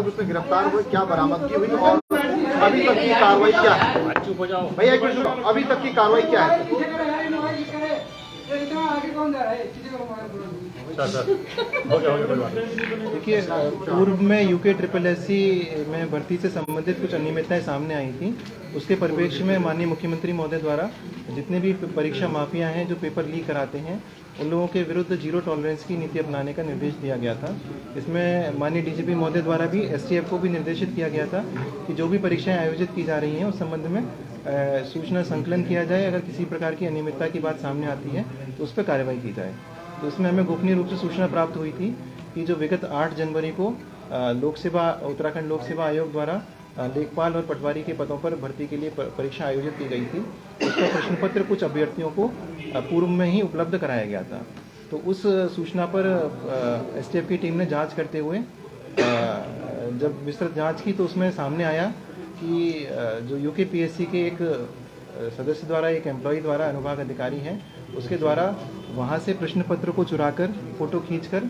लोग उसमें गिरफ्तार हुए, क्या बरामदगी हुई और अभी तक की कार्रवाई क्या है? चुप हो जाओ भैया, अभी तक की कार्रवाई क्या है? देखिए, पूर्व में यूके SSSC में भर्ती से संबंधित कुछ अनियमितताएं सामने आई थी। उसके परिप्रेक्ष्य में माननीय मुख्यमंत्री महोदय द्वारा जितने भी परीक्षा माफिया हैं जो पेपर लीक कराते हैं, उन लोगों के विरुद्ध जीरो टॉलरेंस की नीति अपनाने का निर्देश दिया गया था। इसमें माननीय DGP महोदय द्वारा भी STF को भी निर्देशित किया गया था कि जो भी परीक्षाएं आयोजित की जा रही हैं उस संबंध में सूचना संकलन किया जाए। अगर किसी प्रकार की अनियमितता की बात सामने आती है तो उस पर कार्रवाई की जाए। तो इसमें हमें गोपनीय रूप से सूचना प्राप्त हुई थी कि जो विगत 8 जनवरी को उत्तराखंड लोक सेवा आयोग द्वारा लेखपाल और पटवारी के पदों पर भर्ती के लिए परीक्षा आयोजित की गई थी। उसका प्रश्न पत्र कुछ अभ्यर्थियों को पूर्व में ही उपलब्ध कराया गया था। तो उस सूचना पर STF की टीम ने जांच करते हुए जब विस्तृत जांच की तो उसमें सामने आया कि जो यूके PSC के एक सदस्य द्वारा, एक एम्प्लॉय द्वारा, अनुभाग अधिकारी हैं, उसके द्वारा वहाँ से प्रश्न पत्र को चुराकर फोटो खींचकर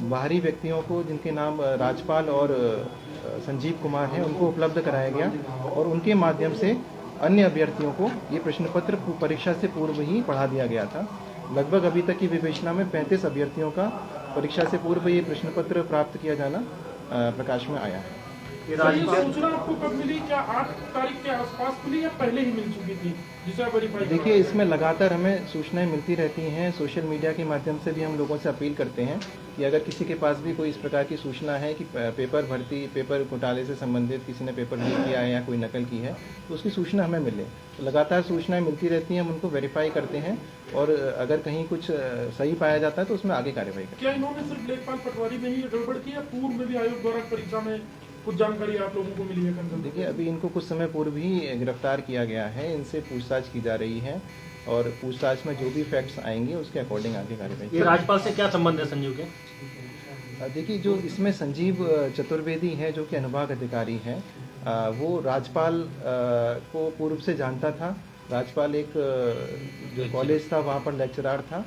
बाहरी व्यक्तियों को, जिनके नाम राजपाल और संजीव कुमार हैं, उनको उपलब्ध कराया गया और उनके माध्यम से अन्य अभ्यर्थियों को ये प्रश्न पत्र परीक्षा से पूर्व ही पढ़ा दिया गया था। लगभग अभी तक की विवेचना में 35 अभ्यर्थियों का परीक्षा से पूर्व ये प्रश्न पत्र प्राप्त किया जाना प्रकाश में आया है। ये सूचना आपको कब मिली? क्या 8 तारीख के आसपास मिली या पहले ही मिल चुकी थी जिसे वेरीफाई? देखिए, इसमें लगातार हमें सूचनाएं मिलती रहती हैं। सोशल मीडिया के माध्यम से भी हम लोगों से अपील करते हैं कि अगर किसी के पास भी कोई इस प्रकार की सूचना है कि पेपर घोटाले से संबंधित किसी ने पेपर लीक किया है या कोई नकल की है, तो उसकी सूचना हमें मिले। तो लगातार सूचनाएं मिलती रहती हैं, हम उनको वेरीफाई करते हैं और अगर कहीं कुछ सही पाया जाता है तो उसमें आगे कार्रवाई करते हैं। क्या इन्होंने सिर्फ लेखपाल पटवारी में ही गड़बड़ की या पूर्व में भी आयोग द्वारा परीक्षा में कुछ जानकारी आप लोगों को मिली है? देखिए, अभी इनको कुछ समय पूर्व ही गिरफ्तार किया गया है। इनसे पूछताछ की जा रही है और पूछताछ में जो भी फैक्ट्स आएंगे उसके अकॉर्डिंग आगे कार्रवाई। ये राजपाल से क्या संबंध है संजीव के? देखिए, जो इसमें संजीव चतुर्वेदी है जो कि अनुभाग अधिकारी हैं, वो राजपाल को पूर्व से जानता था। राजपाल एक जो कॉलेज था वहाँ पर लेक्चरार था।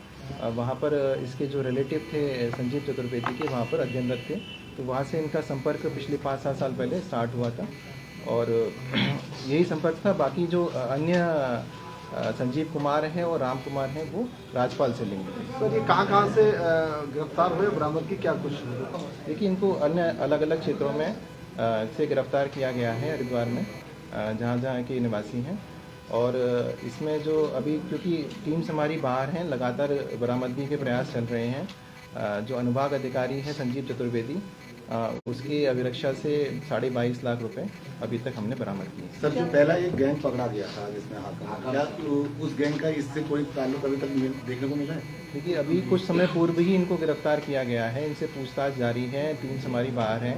वहाँ पर इसके जो रिलेटिव थे संजीव चतुर्वेदी के, वहाँ पर अध्ययनरत थे। तो वहाँ से इनका संपर्क पिछले 5-7 साल पहले स्टार्ट हुआ था और यही संपर्क था। बाकी जो अन्य संजीव कुमार हैं और राम कुमार हैं वो राजपाल से लिंक थे। सर, ये कहाँ से गिरफ्तार हुए, बरामदगी क्या कुछ? देखिए, इनको अन्य अलग अलग क्षेत्रों में से गिरफ्तार किया गया है, हरिद्वार में जहाँ के निवासी हैं। और इसमें जो अभी क्योंकि टीम्स हमारी बाहर हैं, लगातार बरामदगी के प्रयास चल रहे हैं। जो अनुभाग अधिकारी है संजीव चतुर्वेदी, उसकी अभिरक्षा से 22.5 लाख रुपए अभी तक हमने बरामद किए। सर, जो पहला एक गैंग पकड़ा गया था जिसमें क्या उस गैंग का इससे कोई ताल्लुक अभी तक देखने को मिला है? देखिए, अभी कुछ समय पूर्व ही इनको गिरफ्तार किया गया है। इनसे पूछताछ जारी है, टीम्स हमारी बाहर हैं।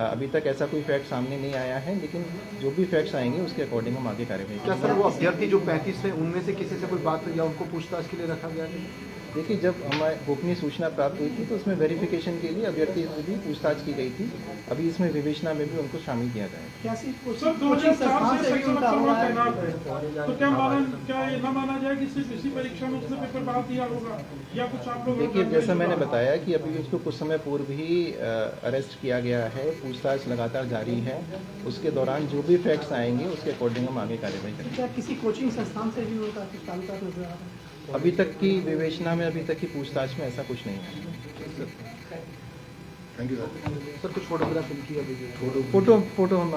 अभी तक ऐसा कोई फैक्ट सामने नहीं आया है, लेकिन जो भी फैक्ट्स आएंगे उसके अकॉर्डिंग हम आगे कार्रवाई करेंगे। क्या सर वो अभ्यर्थी जो 35 है उनमें से किसी से कोई बात हुई या उनको पूछताछ के लिए रखा गया है? देखिए, जब हमारे गोपनीय सूचना प्राप्त हुई थी तो उसमें वेरिफिकेशन के लिए अभ्यर्थी से भी पूछताछ की गई थी। अभी इसमें विवेचना में भी उनको शामिल किया जाएगा। सर, 2004 से सेक्शन 18 तैनात है, तो क्या ये न माना जाए कि सिर्फ इसी परीक्षा में उसने पेपर डाल दिया होगा या कुछ आप लोग? देखिए, जैसा मैंने बताया कि अभी उसको कुछ समय पूर्व ही अरेस्ट किया गया है, पूछताछ लगातार जारी है। उसके दौरान जो भी फैक्ट्स आएंगे उसके अकॉर्डिंग हम आगे कार्रवाई करेंगे। क्या किसी कोचिंग संस्थान से भी होता है? अभी तक की विवेचना में, अभी तक की पूछताछ में ऐसा कुछ नहीं है। Thank you sir. कुछ फोटोग्राफ किया? फोटो हम